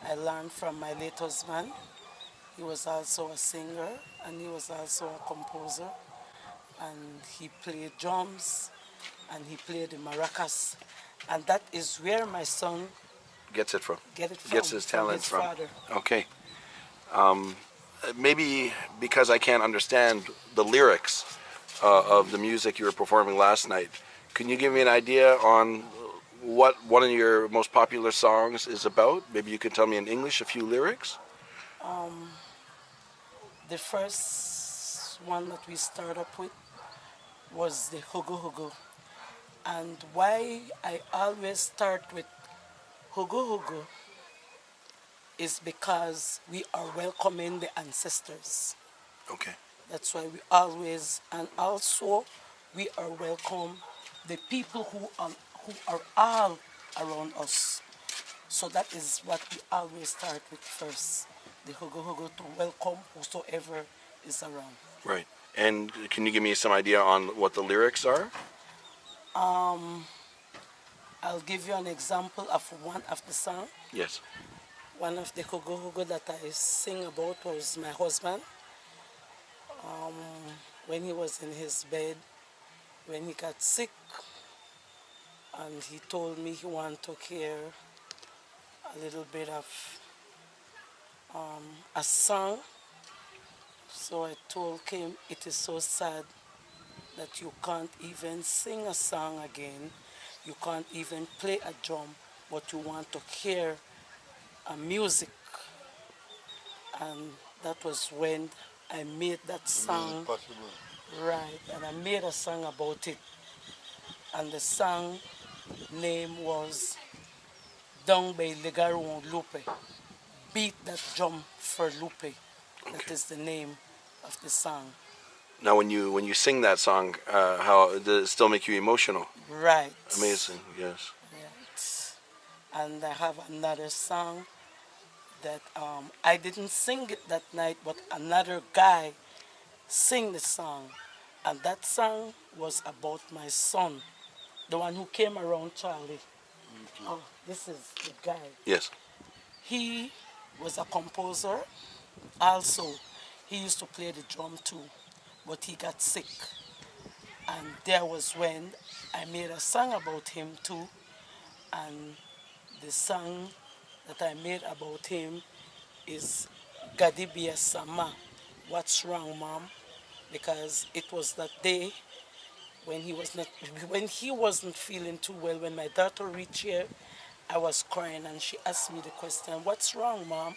I learned from my late husband. He was also a singer and he was also a composer. And he played drums and he played the maracas. And that is where my son Gets it from. gets His from talent his from. father. Okay. Maybe because I can't understand the lyrics of the music you were performing last night, can you give me an idea on what one of your most popular songs is about? Maybe you can tell me in English a few lyrics. Um, the first one that we started up with was the Hugo Hugo. And why I always start with Hugo Hugo is because we are welcoming the ancestors. Okay. That's why we always, and also we are welcome the people who are all around us. So that is what we always start with first. The Hugo Hugo to welcome whosoever is around. Right. And can you give me some idea on what the lyrics are? Um, I'll give you an example of one of the song. Yes. One of the Hugo Hugo that I sing about was my husband. Um, when he was in his bed, when he got sick, and he told me he wanted to hear a little bit of a song. So I told him, it is so sad that you can't even sing a song again. You can't even play a drum, but you want to hear a music. And that was when I made that song. Right, and I made a song about it. And the song name was Down by Legaron Lupe. Beat that drum for Lupe. That Okay. is the name of the song. Now, when you sing that song, how does it still make you emotional? Right. Amazing. Yes. Right. And I have another song that I didn't sing it that night, but another guy sing the song. And that song was about my son, the one who came around Charlie. Oh, this is the guy. Yes. He was a composer. Also, he used to play the drum too, but he got sick. And there was when I made a song about him too. And the song that I made about him is Gadibia Sama. What's wrong, Mom? Because it was that day when he wasn't feeling too well. When my daughter reached here, I was crying and she asked me the question, "What's wrong, Mom?"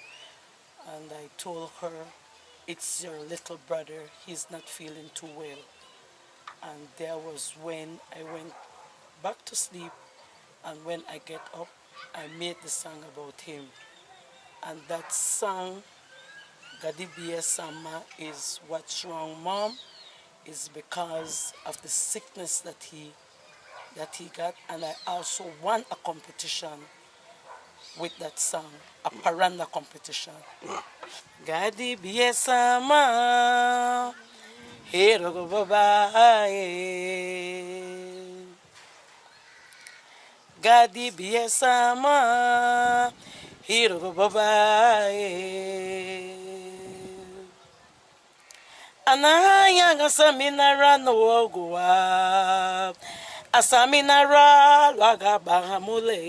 And I told her, "It's your little brother. He's not feeling too well." And there was when I went back to sleep, and when I get up, I made the song about him. And that song, Gadibia Sama, is What's Wrong, Mom, is because of the sickness that he got. And I also won a competition with that song, a paranda competition. Gadibia Sama, Hero Babae. Gadibia Sama, Hero Babae. Anaya gasaminara no ogwa. Asaminara wagabahamule.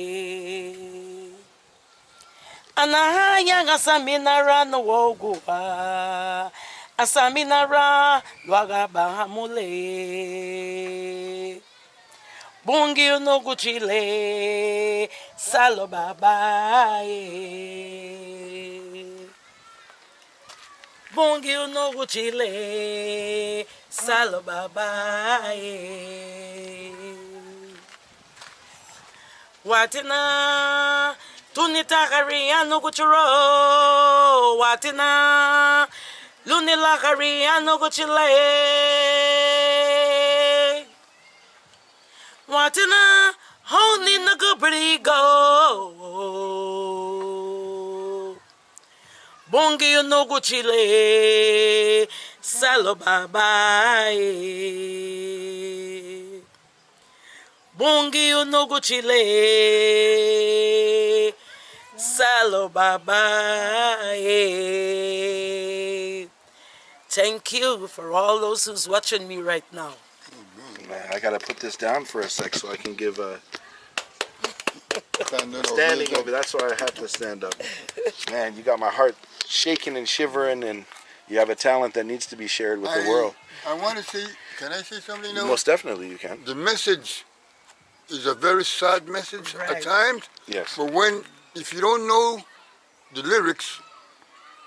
Anaya gasaminara no ogwa. Asaminara wagabahamule. Bungi no guchile salo babae. Bungi no guchile salo babae. Watina tunitagari no guchuro. Watina lunilagari no guchile. Watina honey no good go. Bongi no guchile salo babae. Bongi no guchile Salo Baba. Yeah. Thank you for all those who's watching me right now. Man, I gotta put this down for a sec so I can give a Standing standing ovation. over. That's why I have to stand up. Man, you got my heart shaking and shivering, and you have a talent that needs to be shared with the world. I want to say, can I say something now? Most definitely, you can. The message is a very sad message Right. at times, Yes. but if you don't know the lyrics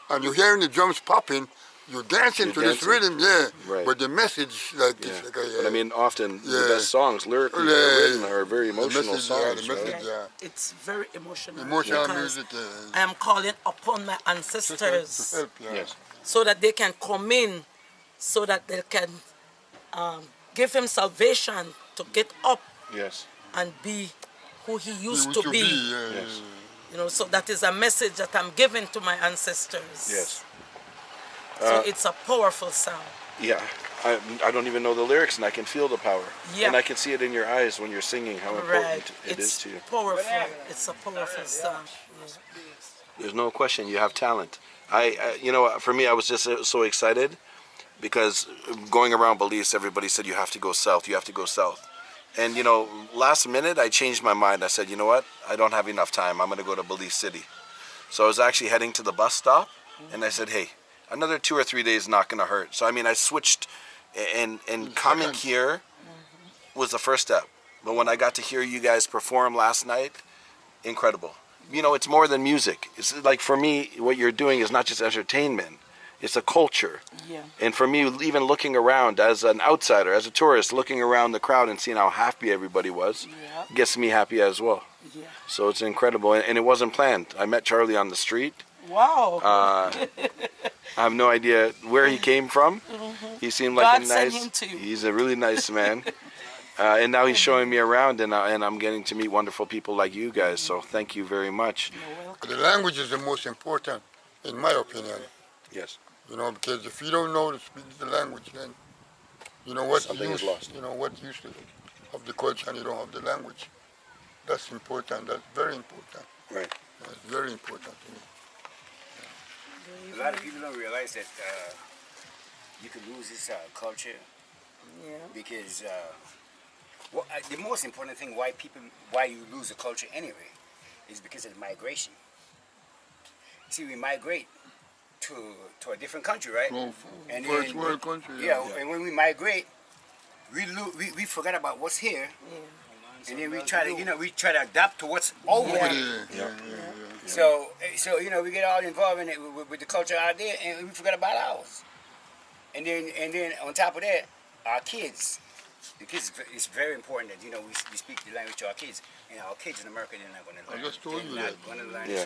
and you're hearing the drums popping, you're dancing You're to this dancing. rhythm, yeah. Right. But the message, like, Yeah. it's like But I mean, often the Yeah. best songs, lyrically written, are very the emotional message, songs. the right? message, yeah. It's very emotional. Emotional because music, I am calling upon my to help, ancestors yeah. Yes. so that they can come in, so that they can give him salvation to get up Yes. and be who he He used used to be. yeah, Yes. You know, so that is a message that I'm giving to my ancestors. Yes. So it's a powerful sound. Yeah. I don't even know the lyrics, and I can feel the power. Yeah. And I can see it in your eyes when you're singing how important Right. it is It's to you. powerful. It's a powerful sound. There's no question you have talent. You know, for me, I was just so excited because going around Belize, everybody said you have to go south. You have to go south. And you know, last minute I changed my mind. I said, you know what? I don't have enough time. I'm going to go to Belize City. So I was actually heading to the bus stop, and I said, hey, another 2 or 3 days not going to hurt. So I mean, I switched, and coming here was the first step. But when I got to hear you guys perform last night, incredible. You know, it's more than music. It's like, for me, what you're doing is not just entertainment. It's a culture. Yeah. And for me, even looking around as an outsider, as a tourist, looking around the crowd and seeing how happy everybody was, Yeah. gets me happy as well. Yeah. So it's incredible. And it wasn't planned. I met Charlie on the street. Wow. I have no idea where he came from. He seemed like God a sent nice, him to you. he's a really nice man. And now he's showing me around, and I'm getting to meet wonderful people like you guys. So thank you very much. You're welcome. The language is the most important, in my opinion. Yes. You know, because if you don't know to speak the language, then you know what Something use, is lost. you know what use of the culture, and you don't have the language. That's important. That's very important. Right. That's very important to me. A lot of people don't realize that you could lose this culture Yeah. because the most important thing why you lose a culture anyway is because of migration. See, we migrate to a different country, right? Well, And first then- world country. Yeah, and when we migrate, we forget about what's here, and then we try to adapt to what's over Yeah. there. Yeah. So you know, we get all involved in it with the culture out there, and we forget about ours. And then on top of that, our kids. The kids, it's very important that, you know, we speak the language to our kids. And our kids in America, they're not going to learn. I just told you They're that. not going to learn. Yeah.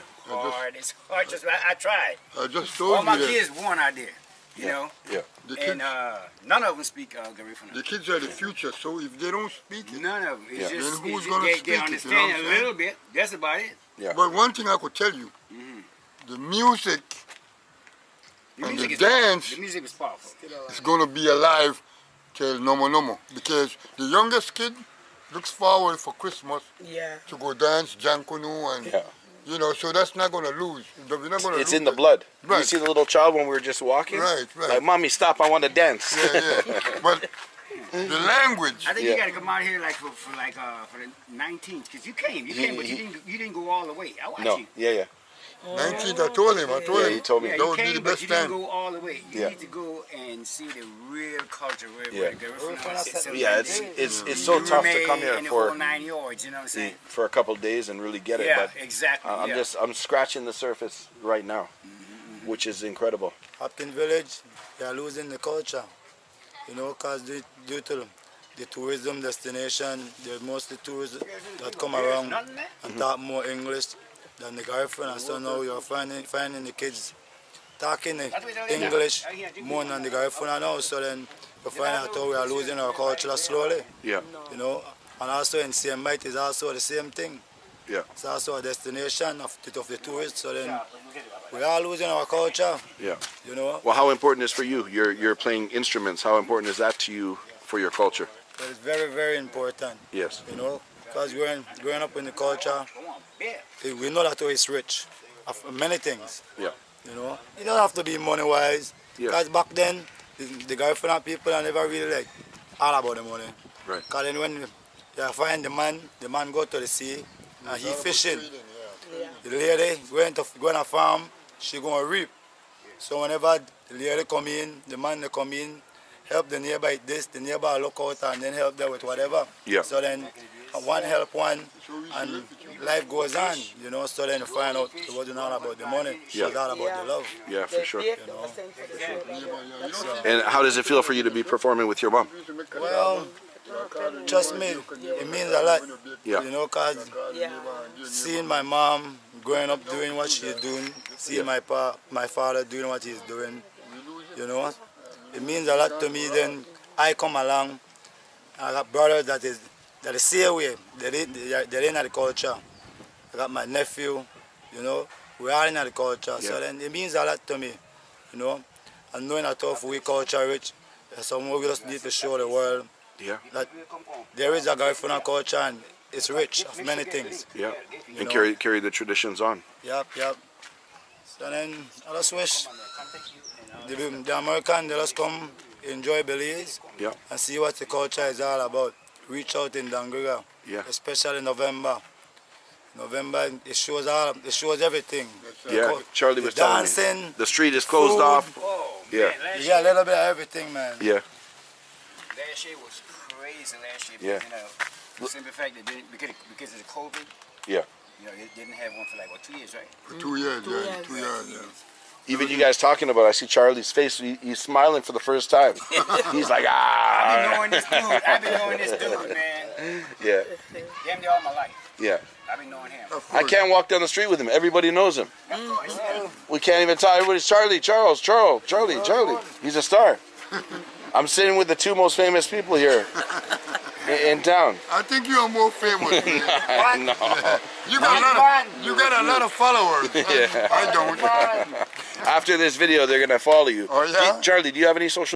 It's hard. I tried. I just told All my you that. kids born out there, you know. Yeah. The And kids, none of them speak Garifuna. the kids are the future, so if they don't speak it, None of them. It's Yeah. just, Then who's it's gonna just speak they it, you know understand what I'm a little bit. That's about it. Yeah. but one thing I could tell you, the music The and music the is dance The music is powerful. is going to be alive till Nomo, because the youngest kid looks forward for Christmas Yeah. to go dance Jankunu, and Yeah. you know, so that's not going to lose. We're not going to It's lose in the it. blood. You Right. see the little child when we were just walking? Right, right. Like, Mommy, stop, I want to dance. Yeah. But the language, I think Yeah. you got to come out here like for the 19th, because you came, but you didn't go all the way. I watched No, you. yeah. 19th, I told him, Yeah, he told me. Yeah, that you would be came, the but best you didn't time. go all the way. You Yeah. need to go and see the real culture where Yeah. Garifuna Yeah, it's so tough to come here and the whole for 9 yards. You know what I'm saying? a couple days and really get it. Yeah, But exactly. I'm scratching the surface right now, which is incredible. Upton Village, they are losing the culture, you know, because due to the tourism destination, there's mostly tourists that come around Nothing there? and talk more English than the Garifuna, and so now you're finding the kids talking English more than the Garifuna now, so then we find out how we are losing our culture slowly, Yeah. you know, and also in Siamite is also the same thing. Yeah. It's also a destination of the tourists, so then we are losing our culture, Yeah. you know. Well, how important is for you? You're playing instruments. How important is that to you for your culture? But it's very, very important, Yes. you know, because growing up in the culture, we know that it's rich of many things. Yeah. You know, you don't have to be money wise. Yeah. Because back then, the girlfriend and people are never really like all about the money. Right. Because then when you find the man go to the sea and he fishing. The lady going to farm, she gonna reap. So whenever the lady come in, the man they come in, help the neighbor with this, the neighbor look out and then help them with whatever. Yeah. So then one help one and life goes on, you know, so then you find out it wasn't all about the money, Yeah. it was all about the love. Yeah, for sure. So, And how does it feel for you to be performing with your mom? well, trust me, it means a lot. Yeah. You know, because seeing my mom growing up doing what she's doing, seeing my father doing what he's doing, you know, it means a lot to me. Then I come along, I got brothers that is the same way, they're in agriculture. I got my nephew, you know, we are in agriculture. So then it means a lot to me, you know, and knowing that of we culture rich, so we just need to show the world that there is a Garifuna culture and it's rich of many things. Yeah. You And know? carry the traditions on. Yep. So then I just wish the American, they just come enjoy Belize and see what the culture is all about. Reach out in Dangriga, especially November. November, it shows everything. Yeah, Charlie was telling me. The street is closed food. off. Yeah. You got a little bit of everything, man. Yeah. Last year was crazy last year. Yeah. You know, the simple fact that because of the COVID, Yeah. you know, they didn't have one for like, 2 years, right? For 2 years, 2 years, Even you guys talking about it, I see Charlie's face. He's smiling for the first time. He's like, I've been knowing this dude, man. Yeah. Damn near all my life. Yeah. I've been knowing him. I can't walk down the street with him. Everybody knows him. We can't even talk. Everybody's Charlie. He's a star. I'm sitting with the two most famous people here in town. I think you're more famous. Man. No. You got a lot of followers. Yeah. I don't. After this video, they're gonna follow you. Oh, yeah? Charlie, do you have any social